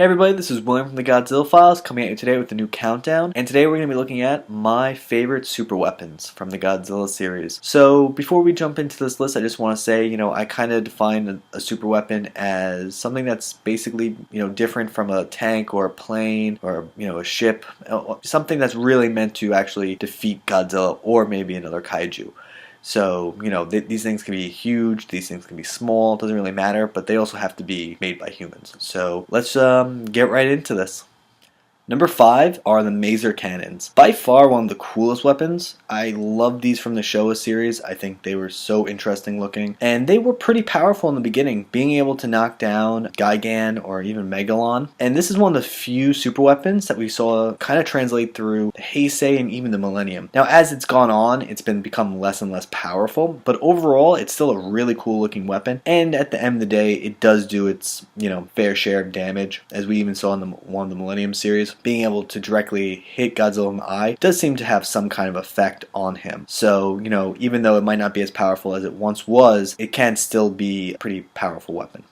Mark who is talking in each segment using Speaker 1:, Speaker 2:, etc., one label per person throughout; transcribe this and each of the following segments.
Speaker 1: Hey everybody, this is William from the Godzilla Files coming at you today with a new countdown, and today we're going to be looking at my favorite super weapons from the Godzilla series. So before we jump into this list, I just want to say, I kind of define a super weapon as something that's basically, different from a tank or a plane or, a ship, something that's really meant to actually defeat Godzilla or maybe another kaiju. So, these things can be huge, these things can be small, doesn't really matter, but they also have to be made by humans. So, let's get right into this. Number 5 are the Maser Cannons. By far one of the coolest weapons. I love these from the Showa series. I think they were so interesting looking. And they were pretty powerful in the beginning, being able to knock down Gigan or even Megalon. And this is one of the few super weapons that we saw kind of translate through the Heisei and even the Millennium. Now as it's gone on, it's become less and less powerful, but overall it's still a really cool looking weapon. And at the end of the day, it does do its, fair share of damage, as we even saw in one of the Millennium series. Being able to directly hit Godzilla in the eye does seem to have some kind of effect on him. So, even though it might not be as powerful as it once was, it can still be a pretty powerful weapon.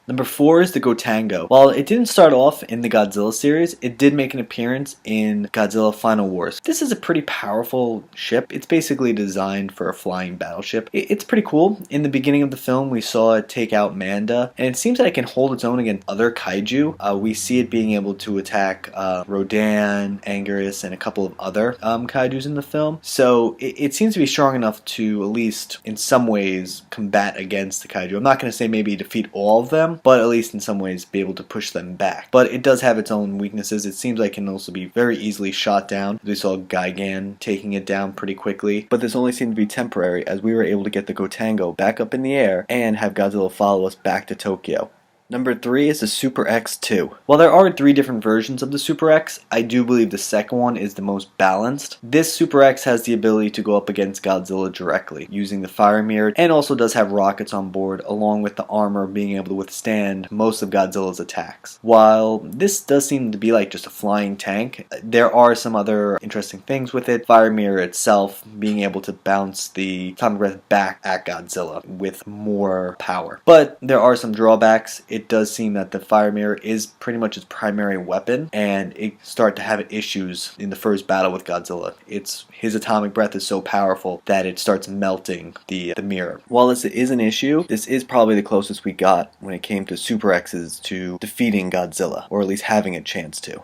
Speaker 1: Number 4 is the GoTango. While it didn't start off in the Godzilla series, it did make an appearance in Godzilla Final Wars. This is a pretty powerful ship. It's basically designed for a flying battleship. It's pretty cool. In the beginning of the film, we saw it take out Manda, and it seems that it can hold its own against other kaiju. We see it being able to attack Rodan, Anguirus, and a couple of other kaijus in the film. So it seems to be strong enough to, at least in some ways, combat against the kaiju. I'm not going to say maybe defeat all of them, but at least in some ways be able to push them back. But it does have its own weaknesses. It seems like it can also be very easily shot down. We saw Gigan taking it down pretty quickly, but this only seemed to be temporary, as we were able to get the GoTango back up in the air and have Godzilla follow us back to Tokyo. Number 3 is the Super X2. While there are 3 different versions of the Super X, I do believe the second one is the most balanced. This Super X has the ability to go up against Godzilla directly, using the fire mirror, and also does have rockets on board, along with the armor being able to withstand most of Godzilla's attacks. While this does seem to be like just a flying tank, there are some other interesting things with it. Fire mirror itself being able to bounce the atomic breath back at Godzilla with more power. But there are some drawbacks. It does seem that the fire mirror is pretty much its primary weapon, and it started to have issues in the first battle with Godzilla. His atomic breath is so powerful that it starts melting the mirror. While this is an issue, this is probably the closest we got when it came to Super X's to defeating Godzilla, or at least having a chance to.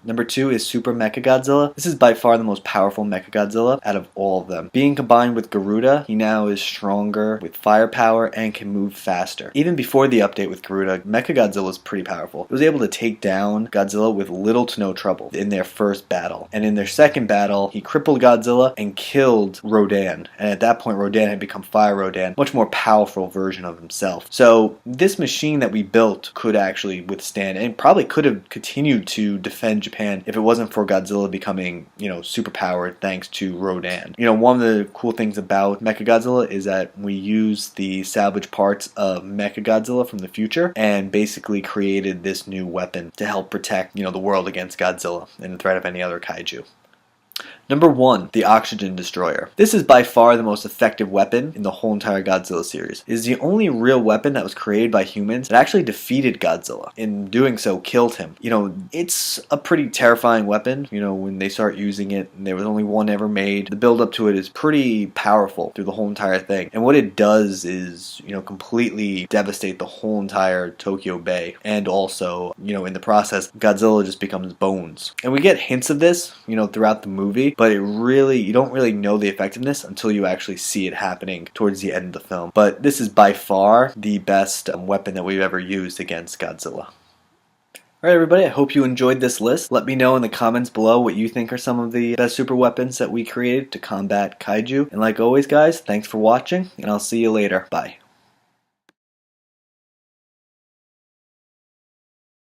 Speaker 1: Number 2 is Super Mecha Godzilla. This is by far the most powerful Mecha Godzilla out of all of them. Being combined with Garuda, he now is stronger with firepower and can move faster. Even before the update with Garuda, Mecha Godzilla is pretty powerful. It was able to take down Godzilla with little to no trouble in their first battle. And in their second battle, he crippled Godzilla and killed Rodan. And at that point, Rodan had become Fire Rodan, much more powerful version of himself. So this machine that we built could actually withstand, and probably could have continued to defend Japan if it wasn't for Godzilla becoming, superpowered thanks to Rodan. One of the cool things about Mechagodzilla is that we used the salvage parts of Mechagodzilla from the future and basically created this new weapon to help protect, the world against Godzilla and the threat of any other kaiju. Number 1, the Oxygen Destroyer. This is by far the most effective weapon in the whole entire Godzilla series. It is the only real weapon that was created by humans that actually defeated Godzilla. In doing so, killed him. It's a pretty terrifying weapon, when they start using it, and there was only one ever made. The build up to it is pretty powerful through the whole entire thing. And what it does is, completely devastate the whole entire Tokyo Bay. And also, in the process, Godzilla just becomes bones. And we get hints of this, throughout the movie, but you don't really know the effectiveness until you actually see it happening towards the end of the film. But this is by far the best weapon that we've ever used against Godzilla. Alright everybody, I hope you enjoyed this list. Let me know in the comments below what you think are some of the best super weapons that we created to combat kaiju. And like always guys, thanks for watching, and I'll see you later. Bye.